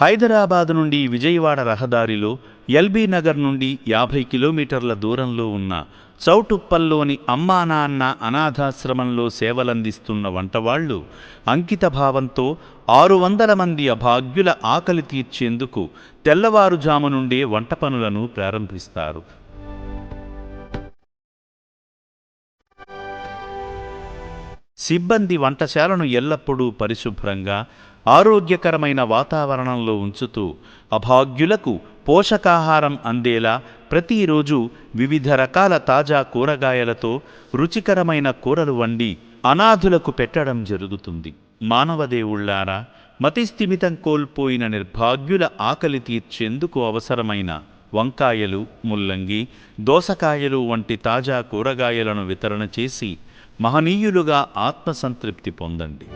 హైదరాబాద్ నుండి విజయవాడ రహదారిలో ఎల్బీ నగర్ నుండి 50 కిలోమీటర్ల దూరంలో ఉన్న చౌటుప్పల్లోని అమ్మా నాన్న అనాథాశ్రమంలో సేవలందిస్తున్న వంటవాళ్లు అంకితభావంతో 600 మంది అభాగ్యుల ఆకలి తీర్చేందుకు తెల్లవారుజాము నుండే వంట పనులను ప్రారంభిస్తారు. సిబ్బంది వంటశాలను ఎల్లప్పుడూ పరిశుభ్రంగా, ఆరోగ్యకరమైన వాతావరణంలో ఉంచుతూ అభాగ్యులకు పోషకాహారం అందేలా ప్రతిరోజు వివిధ రకాల తాజా కూరగాయలతో రుచికరమైన కూరలు వండి అనాథులకు పెట్టడం జరుగుతుంది. మానవదేవుళ్లారా, మతిస్థిమితం కోల్పోయిన నిర్భాగ్యుల ఆకలి తీర్చేందుకు అవసరమైన వంకాయలు, ముల్లంగి, దోసకాయలు వంటి తాజా కూరగాయలను వితరణ చేసి మహనీయులుగా ఆత్మసంతృప్తి పొందండి.